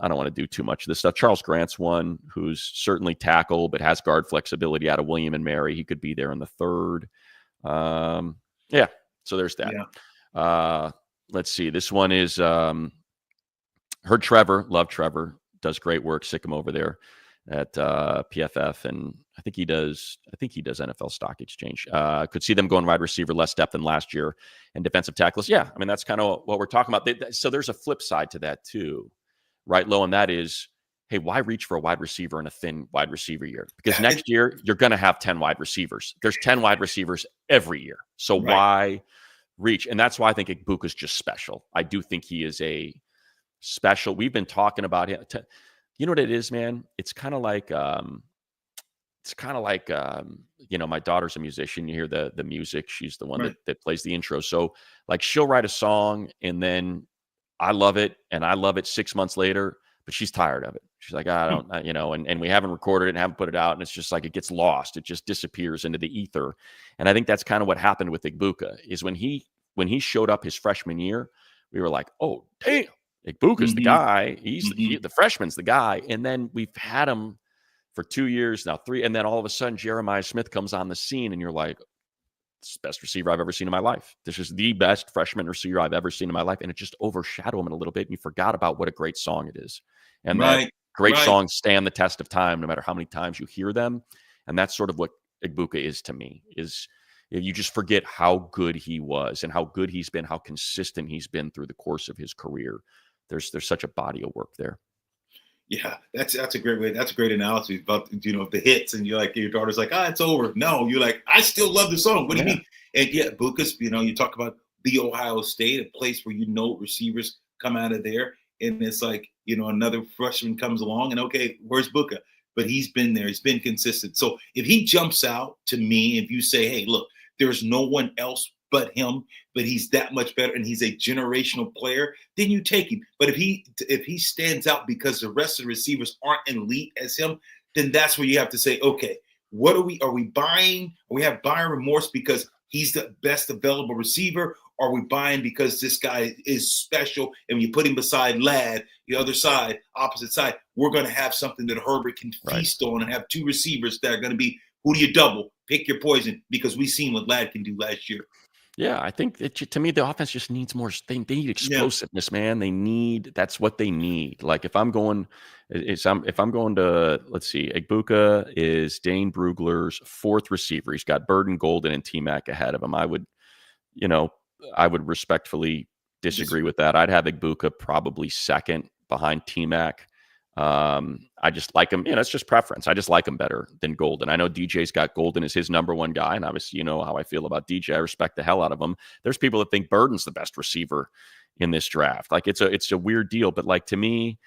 don't want to do too much of this stuff. Charles Grant's one who's certainly tackle, but has guard flexibility out of William and Mary. He could be there in the 3rd. Yeah, so there's that. Yeah. Let's see. This one is heard Trevor, love Trevor, does great work. Sick him over there at PFF, and I think he does NFL Stock Exchange. Could see them going wide receiver, less depth than last year, and defensive tackles. Yeah, I mean that's kind of what we're talking about. So there's a flip side to that too, right, Lo? And that is, hey, why reach for a wide receiver in a thin wide receiver year? Because next year you're going to have 10 wide receivers. There's 10 wide receivers every year. So why reach? And that's why I think Egbuka's just special. I do think he is a special. We've been talking about him. You know what it is, man? It's kind of like my daughter's a musician. You hear the music. She's the one that plays the intro. So like she'll write a song and then I love it, and I love it 6 months later, but she's tired of it. She's like, I don't, and we haven't recorded it and haven't put it out, and it's just like it gets lost. It just disappears into the ether. And I think that's kind of what happened with Egbuka is when he showed up his freshman year, we were like, oh, damn, Egbuka's the guy. The freshman's the guy. And then we've had him for 2 years now, 3, and then all of a sudden Jeremiah Smith comes on the scene, and you're like, this is the best receiver I've ever seen in my life. This is the best freshman receiver I've ever seen in my life. And it just overshadowed him a little bit. And you forgot about what a great song it is. And that great songs stand the test of time, no matter how many times you hear them. And that's sort of what Egbuka is to me, is you just forget how good he was and how good he's been, how consistent he's been through the course of his career. There's such a body of work there. Yeah, that's a great way. That's a great analysis about, the hits, and you're like, your daughter's like, it's over. No, you're like, I still love the song. What do you mean? And Buka's, you talk about the Ohio State, a place where receivers come out of there, and it's like, another freshman comes along, and okay, where's Buka? But he's been there. He's been consistent. So if he jumps out to me, if you say, hey, look, there's no one else but him, but he's that much better and he's a generational player, then you take him. But if he stands out because the rest of the receivers aren't elite as him, then that's where you have to say, okay, what are we buying? Are we have buying remorse because he's the best available receiver? Or are we buying because this guy is special? And when you put him beside Ladd, the other side, opposite side, we're going to have something that Herbert can feast on and have two receivers that are going to be, who do you double? Pick your poison, because we've seen what Ladd can do last year. Yeah, I think to me, the offense just needs more. They need explosiveness, man. That's what they need. Like if I'm going to, let's see, Egbuka is Dane Brugler's fourth receiver. He's got Burden, Golden, and T-Mac ahead of him. I would respectfully disagree with that. I'd have Egbuka probably second behind T-Mac. I just like him. It's just preference. I just like him better than Golden. I know DJ's got Golden as his number one guy, and obviously you know how I feel about DJ. I respect the hell out of him. There's people that think Burden's the best receiver in this draft. Like it's a weird deal, but like to me,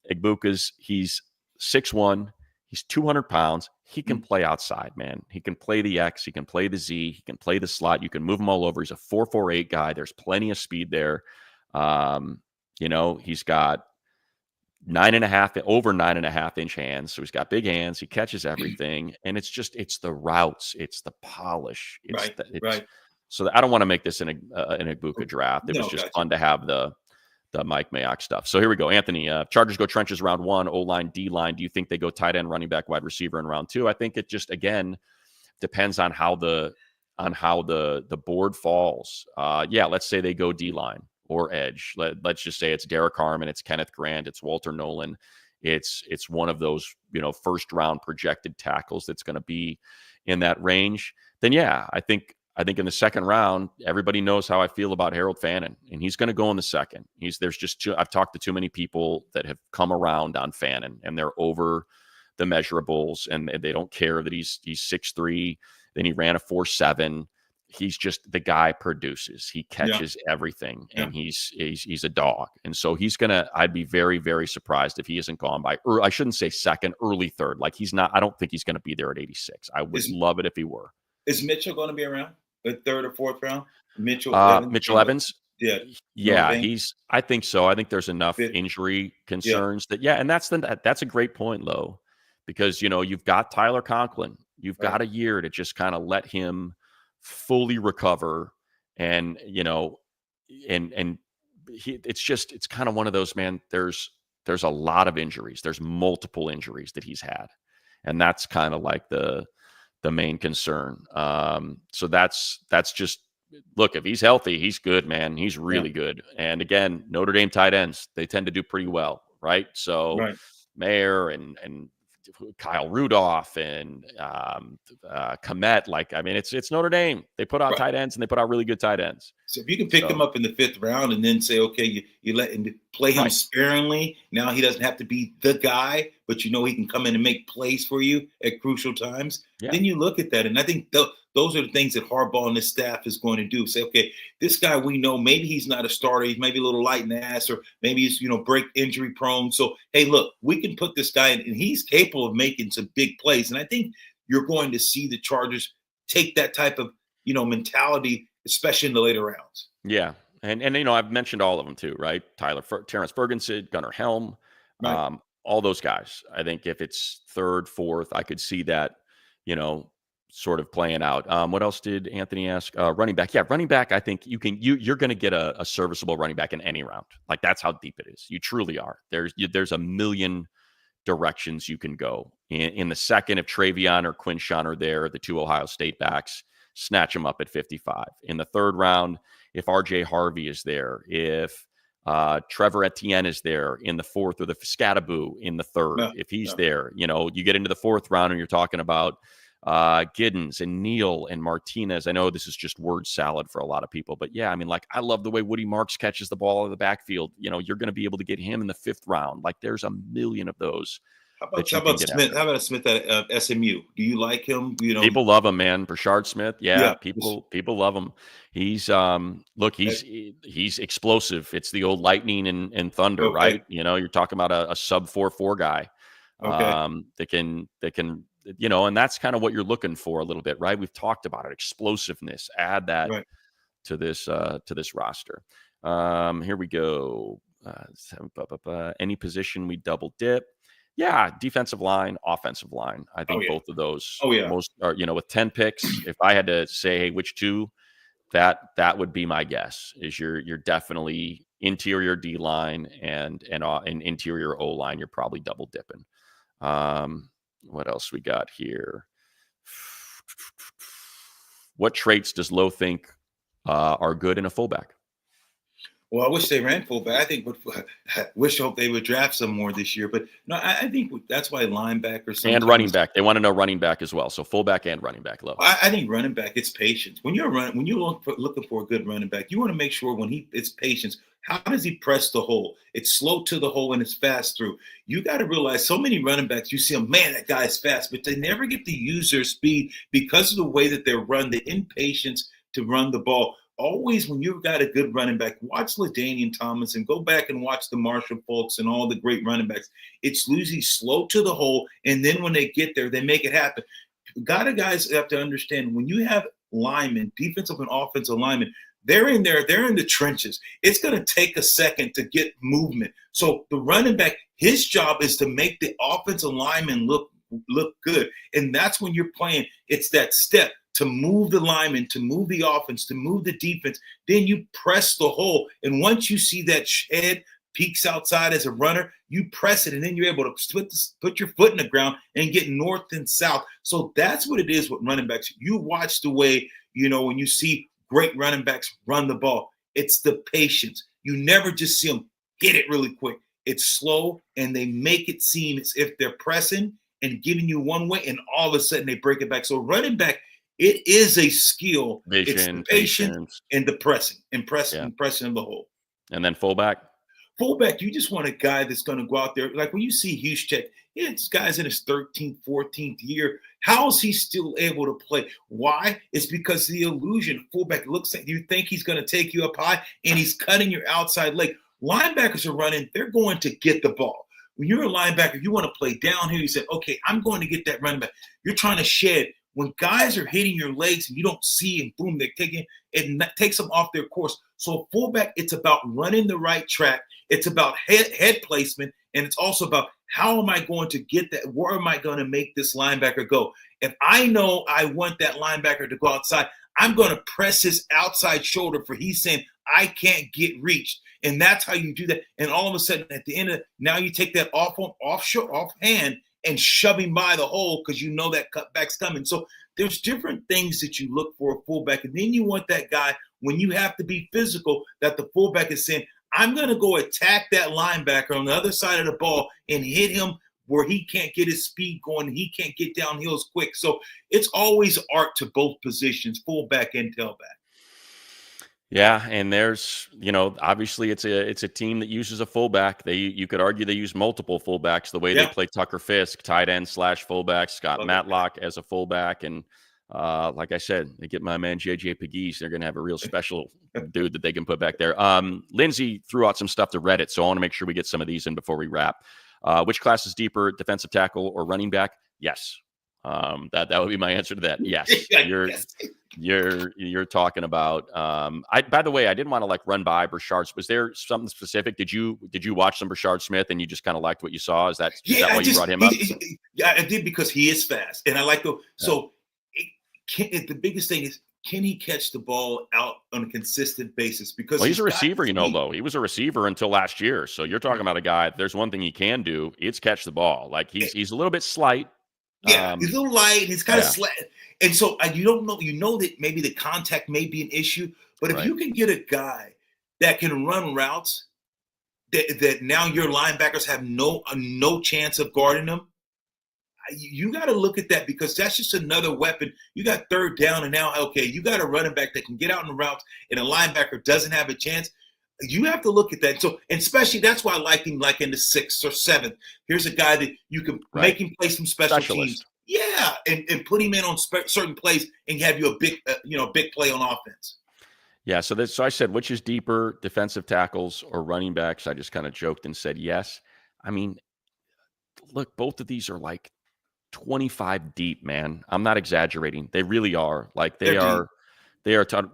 he's 6'1", he's 200 pounds. He can play outside, man. He can play the X, he can play the Z, he can play the slot. You can move him all over. He's a 4.48 guy. There's plenty of speed there. He's got over 9.5 inch hands. So he's got big hands. He catches everything. And it's the routes. It's the polish. Right. So I don't want to make this an Egbuka draft. It was just fun to have the Mike Mayock stuff. So here we go. Anthony, Chargers go trenches round 1, O-line, D-line. Do you think they go tight end, running back, wide receiver in round 2? I think it just, again, depends on how the board falls. Let's say they go D-line or edge. Let's just say it's Derek Harmon, it's Kenneth Grant, it's Walter Nolan. It's one of those, first round projected tackles that's going to be in that range. Then I think in the second round, everybody knows how I feel about Harold Fannin, and he's going to go in the second. I've talked to too many people that have come around on Fannin, and they're over the measurables, and they don't care that he's 6'3", then he ran a 4.7. He's just, the guy produces. He catches everything, and he's a dog. And so I'd be very, very surprised if he isn't gone by, I shouldn't say second, early third. Like I don't think he's going to be there at 86. I would love it if he were. Is Mitchell going to be around the third or fourth round? Mitchell Evans? Yeah. I think so. I think there's enough injury concerns and that's a great point, Lo, because, you've got Tyler Conklin. You've got a year to just kind of let him fully recover, and it's kind of one of those, man, there's a lot of injuries. There's multiple injuries that he's had, and that's kind of like the main concern. So that's just, look, if he's healthy, he's good, man. He's really good. And again, Notre Dame tight ends, they tend to do pretty well, right? So Mayer and Kyle Rudolph and Komet, it's Notre Dame. They put out tight ends, and they put out really good tight ends. So if you can pick him up in the 5th round and then say, okay, you let him play him sparingly. Now he doesn't have to be the guy, but he can come in and make plays for you at crucial times. Yeah. Then you look at that, and I think those are the things that Harbaugh and his staff is going to do. Say, okay, this guy, we know maybe he's not a starter. He's maybe a little light in the ass, or maybe he's, break injury prone. So, hey, look, we can put this guy in, and he's capable of making some big plays. And I think you're going to see the Chargers take that type of, mentality, especially in the later rounds. Yeah. And I've mentioned all of them too, right? Terrence Ferguson, Gunnar Helm, Right. all those guys. I think if it's third, fourth, I could see that, you know, sort of playing out. What else did Anthony ask? Running back. Yeah, running back. I think you're going to get a serviceable running back in any round. Like that's how deep it is. You truly are. There's a million directions you can go. In the second, if Travion or Quinshawn are there, the two Ohio State backs, snatch them up at 55. In the third round, if RJ Harvey is there, if Trevor Etienne is there in the fourth, or the Scattaboo in the third, Yeah, if he's yeah. there, you get into the fourth round and you're talking about Giddens and Neal and Martinez. I know this is just word salad for a lot of people, but yeah, I mean, like, I love the way Woody Marks catches the ball in the backfield. You're going to be able to get him in the fifth round. Like, there's a million of those that you can get Smith? after. How about Smith at SMU? Do you like him? People love him, man. Brashard Smith, Yeah. people love him. He's he's explosive. It's the old lightning and thunder, Okay. right? You're talking about a sub 4.4 guy Okay. that can and that's kind of what you're looking for a little bit, right? We've talked about it, explosiveness. Add that Right. to this roster. Here we go. Any position we double dip. Yeah, defensive line, offensive line. I think both of those most are, with 10 picks. If I had to say, hey, which two, that would be my guess. Is you're definitely interior D line and interior O line. You're probably double dipping. What else we got here? What traits does Lowe think are good in a fullback? Well, I wish they ran fullback. I think hope they would draft some more this year. But no, I think that's why linebackers and running back. They want to know running back as well. So fullback and running back. Low. I think running back, it's patience. When you're looking for a good running back, you want to make sure it's patience. How does he press the hole? It's slow to the hole and it's fast through. You got to realize so many running backs, you see them, man, that guy's fast, but they never get to use their speed because of the way that they're run, the impatience to run the ball. Always, when you've got a good running back, watch LaDainian Tomlinson, go back and watch the Marshall Falks and all the great running backs. It's usually slow to the hole, and then when they get there, they make it happen. Guys have to understand, when you have linemen, defensive and offensive linemen, they're in there, they're in the trenches. It's going to take a second to get movement. So the running back, his job is to make the offensive lineman look good. And that's when you're playing, it's that step to move the lineman, to move the offense, to move the defense. Then you press the hole. And once you see that head peeks outside as a runner, you press it, and then you're able to put your foot in the ground and get north and south. So that's what it is with running backs. You watch the way, when you see great running backs run the ball, it's the patience. You never just see them hit it really quick. It's slow, and they make it seem as if they're pressing and giving you one way, and all of a sudden they break it back. So running back, it is a skill. Vision, it's the patience and the pressing and pressing in the hole. And then fullback, you just want a guy that's going to go out there. Like when you see Juszczyk, this guy's in his 13th, 14th year. How is he still able to play? Why? It's because the illusion. Fullback looks like you think he's going to take you up high, and he's cutting your outside leg. Linebackers are running. They're going to get the ball. When you're a linebacker, you want to play down here. You say, okay, I'm going to get that running back. You're trying to shed. When guys are hitting your legs and you don't see, and boom, they're taking it takes them off their course. So fullback, it's about running the right track. It's about head placement, and it's also about how am I going to get that? Where am I going to make this linebacker go? If I know I want that linebacker to go outside, I'm going to press his outside shoulder for he's saying I can't get reached. And that's how you do that. And all of a sudden, at the end of now you take that off hand and shove him by the hole because you know that cutback's coming. So there's different things that you look for a fullback. And then you want that guy, when you have to be physical, that the fullback is saying, I'm going to go attack that linebacker on the other side of the ball and hit him where he can't get his speed going. He can't get downhills quick. So it's always art to both positions, fullback and tailback. Yeah, and there's, obviously it's a team that uses a fullback. You could argue they use multiple fullbacks the way they play Tucker Fisk, tight end / fullback, Scott Matlock as a fullback, and like I said, they get my man JJ Pegues. They're going to have a real special dude that they can put back there. Lindsay threw out some stuff to Reddit, so I want to make sure we get some of these in before we wrap. Which class is deeper, defensive tackle or running back? Yes, That would be my answer to that. Yes, Yes. you're talking about. By the way, I didn't want to like run by Brashard. Was there something specific? Did you watch some Brashard Smith and you just kind of liked what you saw? Is that Yeah, why you brought him up? Yeah, I did because he is fast, and I like the. Yeah. So the biggest thing is, can he catch the ball out on a consistent basis? Because he's a receiver, though. He was a receiver until last year. So you're talking about a guy. If there's one thing he can do, it's catch the ball. Like he's a little bit slight. Yeah, he's a little light. He's kind of slight, and so you don't know. You know that maybe the contact may be an issue, but if you can get a guy that can run routes, that now your linebackers have no chance of guarding them. You got to look at that, because that's just another weapon. You got third down, and now, okay, you got a running back that can get out in the routes, and a linebacker doesn't have a chance. You have to look at that. So, and especially that's why I like him like in the 6th or 7th. Here's a guy that you can make him play some special teams. Yeah, and put him in on certain plays and have you a big, big play on offense. Yeah, so I said, which is deeper, defensive tackles or running backs? I just kind of joked and said yes. I mean, look, both of these are like 25 deep, man. I'm not exaggerating. They really are. Like they are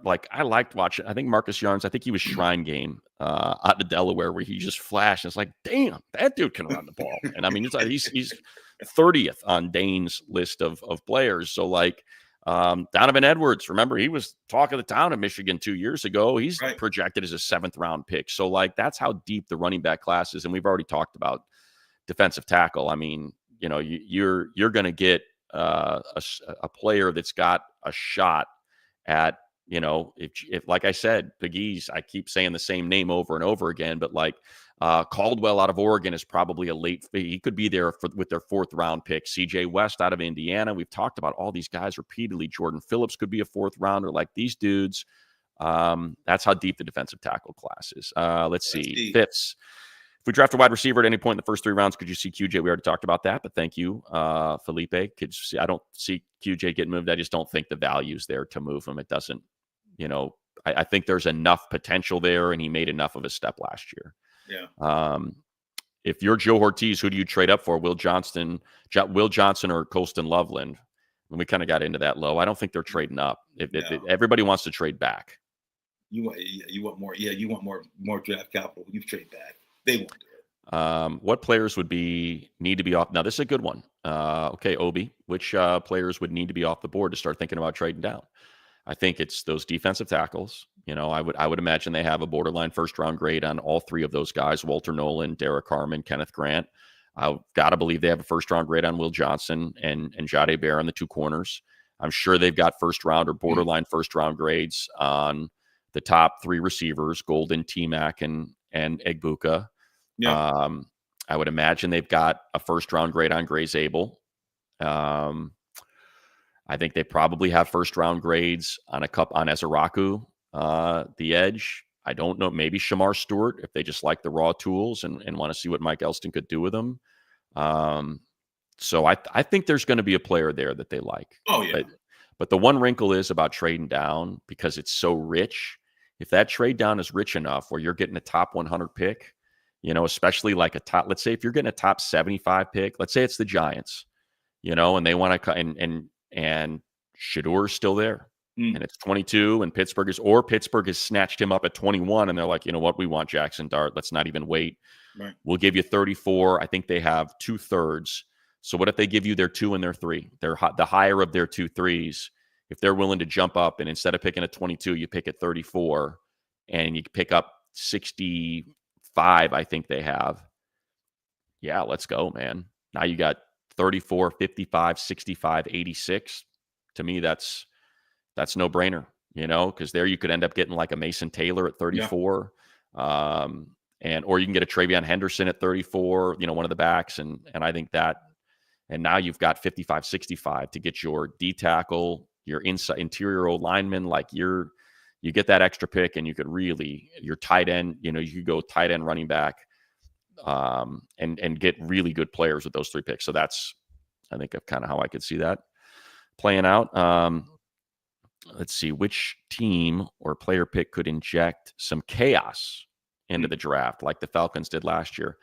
like, I liked watching. I think Marcus Yarns, I think he was Shrine Game out of Delaware, where he just flashed. It's like, damn, that dude can run the ball. And I mean, it's like he's 30th on Dane's list of players. So like Donovan Edwards, remember, he was talk of the town in Michigan 2 years ago. He's projected as a 7th round pick. So like that's how deep the running back class is. And we've already talked about defensive tackle. I mean, you're going to get a player that's got a shot at, if like I said, Pegues, I keep saying the same name over and over again, but like Caldwell out of Oregon is probably a late. He could be there with their 4th round pick. CJ West out of Indiana. We've talked about all these guys repeatedly. Jordan Phillips could be a 4th rounder. Like these dudes, that's how deep the defensive tackle class is. Let's see. Fitz. If we draft a wide receiver at any point in the first 3 rounds, could you see QJ? We already talked about that, but thank you, Felipe. I don't see QJ getting moved. I just don't think the value's there to move him. It doesn't, I think there's enough potential there, and he made enough of a step last year. Yeah. If you're Joe Ortiz, who do you trade up for? Will Johnson or Colston Loveland? And we kind of got into that low. I don't think they're trading up. Everybody wants to trade back. You want more. Yeah, you want more draft capital. You trade back. They won't do it. What players need to be off? Now, this is a good one. Okay, Obi, which players would need to be off the board to start thinking about trading down? I think it's those defensive tackles. I would imagine they have a borderline 1st round grade on all 3 of those guys: Walter Nolan, Derek Harmon, Kenneth Grant. I've got to believe they have a 1st round grade on Will Johnson and Jade Bear on the 2 corners. I'm sure they've got 1st round or borderline 1st round grades on the top 3 receivers: Golden, T-Mac, and Egbuka. Yeah. I would imagine they've got a 1st round grade on Gray's Abel. I think they probably have 1st round grades on Ezeraku, the edge. I don't know. Maybe Shamar Stewart, if they just like the raw tools and want to see what Mike Elston could do with them. So I think there's going to be a player there that they like. Oh, yeah. But the one wrinkle is about trading down, because it's so rich. If that trade down is rich enough where you're getting a top 100 pick, especially like let's say if you're getting a top 75 pick, let's say it's the Giants, and they want to, and Shador's still there, and it's 22, and Pittsburgh has snatched him up at 21, and they're like, you know what, we want Jackson Dart. Let's not even wait. Right. We'll give you 34. I think they have 2/3. So what if they give you their 2 and their 3? They're the higher of their 2 3s. If they're willing to jump up, and instead of picking at 22, you pick at 34, and you pick up 65, I think they have. Yeah, let's go, man. Now you got 34, 55, 65, 86. To me, that's no brainer, because there you could end up getting like a Mason Taylor at 34. Yeah. Or you can get a Travion Henderson at 34, one of the backs. And I think that, and now you've got 55, 65 to get your D tackle, your interior lineman. Like you get that extra pick, and you could really, your tight end, you could go tight end, running back, and get really good players with those 3 picks. So that's, I think, kind of how I could see that playing out. Let's see, which team or player pick could inject some chaos into the draft like the Falcons did last year?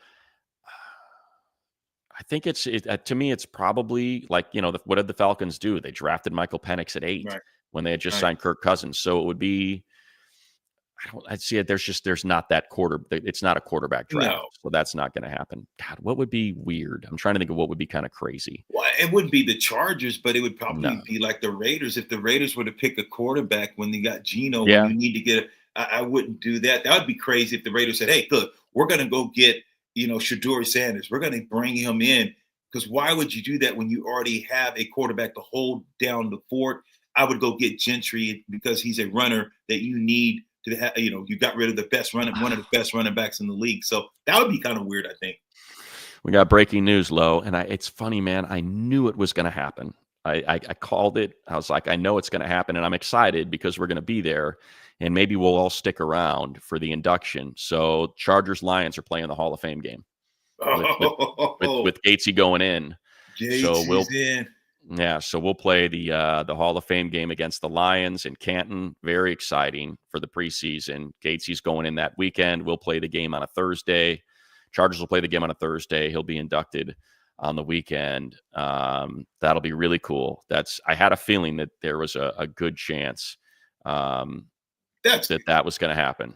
I think to me, it's probably like, what did the Falcons do? They drafted Michael Penix at 8 Right. when they had just Right. signed Kirk Cousins. So it would be, I'd see it. There's not that it's not a quarterback draft. No. So that's not going to happen. God, what would be weird? I'm trying to think of what would be kind of crazy. Well, it wouldn't be the Chargers, but it would No. probably be like the Raiders. If the Raiders were to pick a quarterback when they got Geno, Yeah. when you need to get I wouldn't do that. That would be crazy if the Raiders said, hey, good, we're going to go get, Shadori Sanders. We're going to bring him in. Because why would you do that when you already have a quarterback to hold down the fort? I would go get Gentry because he's a runner that you need to have. You got rid of one of the best running backs in the league. So that would be kind of weird, I think. We got breaking news, Lo, and it's funny, man. I knew it was going to happen. I called it. I was like, I know it's going to happen, and I'm excited because we're going to be there, and maybe we'll all stick around for the induction. So Chargers-Lions are playing the Hall of Fame game with Gatesy going in. So we'll play the Hall of Fame game against the Lions in Canton. Very exciting for the preseason. Gatesy's going in that weekend. We'll play the game on a Thursday. Chargers will play the game on a Thursday. He'll be inducted on the weekend. That'll be really cool. I had a feeling that there was a good chance that was going to happen.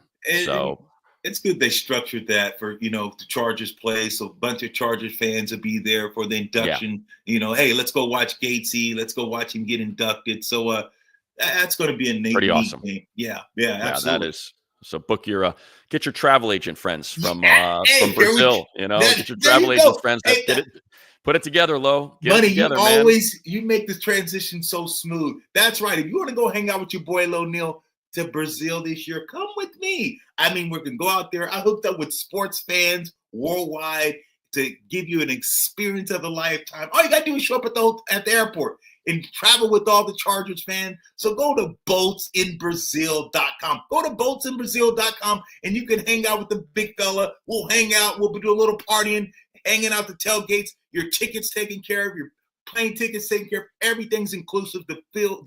It's good they structured that for, the Chargers play. So a bunch of Chargers fans will be there for the induction. Yeah. Hey, let's go watch Gatesy. Let's go watch him get inducted. So that's going to be a pretty awesome game. Yeah, absolutely. That is. So get your travel agent friends from Brazil. Get your travel agent friends. Put it together, Lo. Buddy, you make this transition so smooth. That's right. If you want to go hang out with your boy Lo Neal to Brazil this year, come with me. I mean, we can go out there. I hooked up with sports fans worldwide to give you an experience of a lifetime. All you got to do is show up at the airport and travel with all the Chargers fans. So go to boatsinbrazil.com. Go to boatsinbrazil.com and you can hang out with the big fella. We'll hang out. We'll do a little partying, hanging out the tailgates. Your tickets taken care of. Your plane tickets taken care of. Everything's inclusive. The food,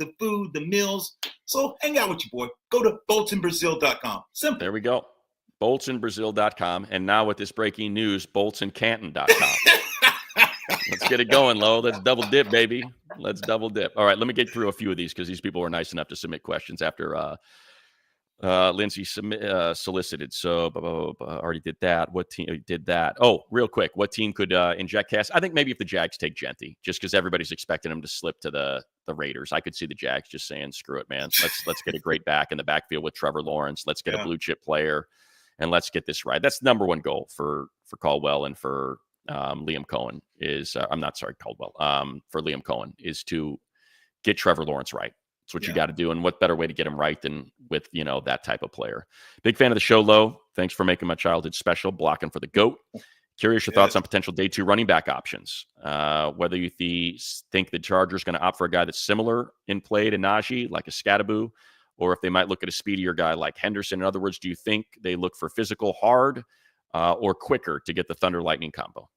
the meals. So hang out with your boy. Go to boatsinbrazil.com. Simple. There we go. Boltsinbrazil.com. And now with this breaking news, boltsincanton.com. Let's get it going, Lo. Let's double dip, baby. Let's double dip. All right, let me get through a few of these because these people were nice enough to submit questions after Lindsay solicited. So already did that. What team did that? Oh, real quick. What team could inject Cass? I think maybe if the Jags take Genty, just because everybody's expecting him to slip to the Raiders. I could see the Jags just saying, screw it, man. Let's get a great back in the backfield with Trevor Lawrence. Let's get a blue chip player, and let's get this right. That's the number one goal for Caldwell and for Liam Cohen is I'm not sorry, Caldwell. For Liam Cohen is to get Trevor Lawrence right. That's what you got to do. And what better way to get him right than with, that type of player. Big fan of the show, Lo. Thanks for making my childhood special, blocking for the GOAT. Curious your thoughts on potential day 2 running back options. Whether you think the Chargers going to opt for a guy that's similar in play to Najee, like a Scadaboo, or if they might look at a speedier guy like Henderson. In other words, do you think they look for physical, hard, or quicker to get the Thunder Lightning combo?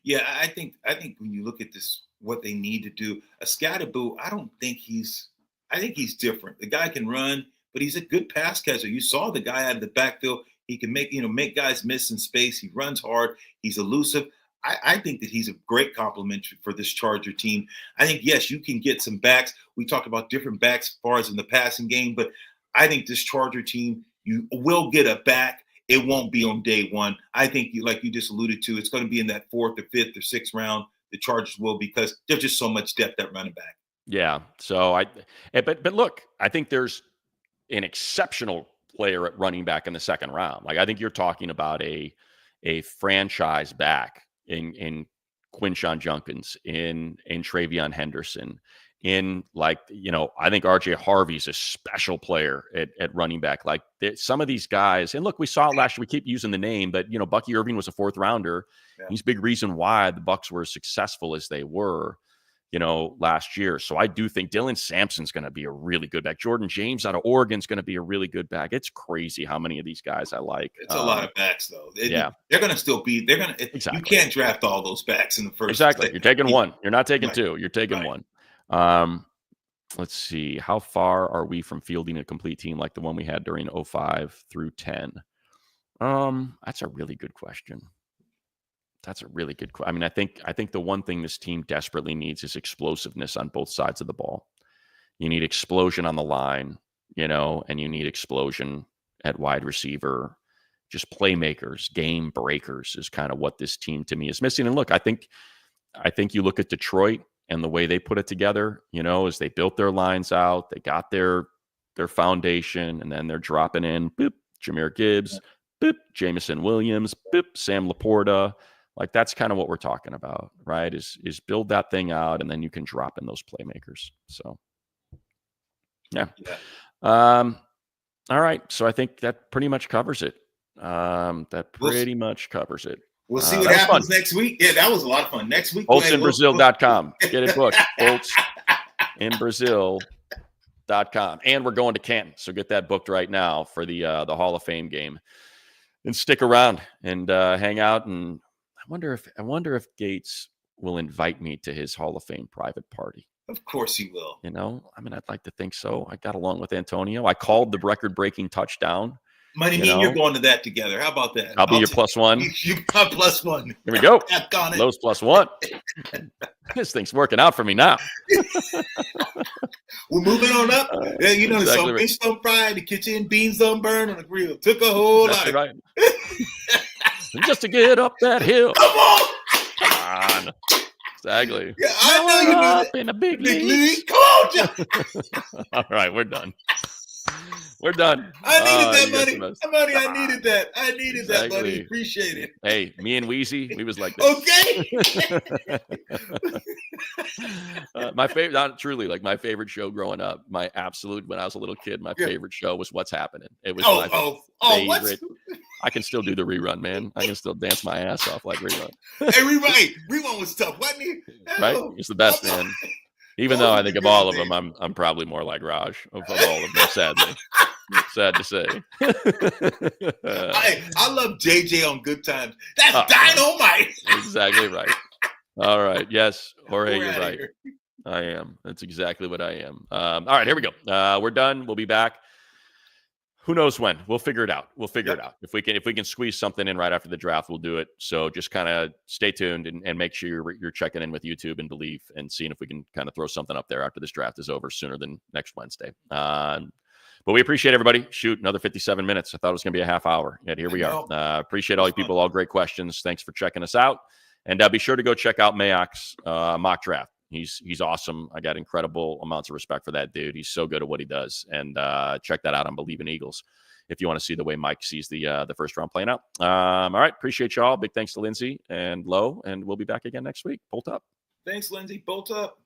Yeah, I think when you look at this, what they need to do, a Scadaboo, I think he's different. The guy can run, but he's a good pass catcher. You saw the guy out of the backfield. He can make guys miss in space. He runs hard. He's elusive. I think that he's a great compliment for this Charger team. I think, yes, you can get some backs. We talked about different backs as far as in the passing game, but I think this Charger team, you will get a back. It won't be on day one. I think, like you just alluded to, it's going to be in that 4th or 5th or 6th round. The Chargers will, because there's just so much depth at running back. Yeah. So but look, I think there's an exceptional player at running back in the 2nd round. Like, I think you're talking about a franchise back in Quinshon Judkins, in Travion Henderson, I think RJ Harvey's a special player at running back. Like, some of these guys, and look, we saw it last year. We keep using the name, but Bucky Irving was a 4th rounder. Yeah. He's a big reason why the Bucs were as successful as they were, last year. So I do think Dylan Sampson's going to be a really good back. Jordan James out of Oregon is going to be a really good back. It's crazy how many of these guys I like. It's a lot of backs, though. They're going to still be. They're going to. Exactly. You can't draft all those backs in the first. Exactly. You're taking one. You're not taking two. You're taking one. Let's see. How far are we from fielding a complete team like the one we had during 05 through 10? That's a really good question. That's a really good question. I mean, I think the one thing this team desperately needs is explosiveness on both sides of the ball. You need explosion on the line, and you need explosion at wide receiver. Just playmakers, game breakers is kind of what this team to me is missing. And look, I think you look at Detroit and the way they put it together, as they built their lines out, they got their foundation, and then they're dropping in, boop, Jahmyr Gibbs, boop, Jameson Williams, boop, Sam Laporta. Like, that's kind of what we're talking about, right? Is build that thing out, and then you can drop in those playmakers. So, yeah. All right. So I think that pretty much covers it. Much covers it. We'll see what happens next week. Yeah, that was a lot of fun. Next week, BoltsInBrazil.com. Get it booked. BoltsInBrazil.com. And we're going to Canton, so get that booked right now for the Hall of Fame game. And stick around and hang out. And I wonder if Gates will invite me to his Hall of Fame private party. Of course he will. I mean, I'd like to think so. I got along with Antonio. I called the record-breaking touchdown. Money, me and you're going to that together. How about that? I'll be your plus one. You got plus one. Here we go. Lowe's plus one. This thing's working out for me now. We're moving on up. Exactly some fish don't fry, the kitchen beans don't burn on the grill. Took a whole lot. Right. Just to get up that hill. Come on. Exactly. Yeah, I know you up in a big league. Come on, John. All right, we're done. We're done. I needed that money. I needed that. I needed that money. Appreciate it. Hey, me and Wheezy, we was like this. Okay. My favorite, not truly, like my favorite show growing up, my absolute, when I was a little kid, my favorite show was What's Happening. It was my favorite. I can still do the rerun, man. I can still dance my ass off like rerun. Hey, rerun was tough, wasn't he? Right? It's the best, man. Even though I think of all of them, I'm probably more like Raj of all of them, sadly. Sad to say. I love JJ on Good Times. That's dynamite. Exactly right. All right. Yes, Jorge, you're right. I am. That's exactly what I am. All right, here we go. We're done. We'll be back. Who knows when? We'll figure it out. It out. If we can squeeze something in right after the draft, we'll do it. So just kind of stay tuned and make sure you're checking in with YouTube and Bleav and seeing if we can kind of throw something up there after this draft is over sooner than next Wednesday. But we appreciate everybody. Shoot, another 57 minutes. I thought it was going to be a half hour. Yet here we are. Appreciate all you people, all great questions. Thanks for checking us out. And be sure to go check out Mayok's mock draft. He's awesome. I got incredible amounts of respect for that dude. He's so good at what he does. And check that out on Bleav in Eagles if you want to see the way Mike sees the first round playing out. All right. Appreciate y'all. Big thanks to Lindsay and Lo. And we'll be back again next week. Bolt up. Thanks, Lindsay. Bolt up.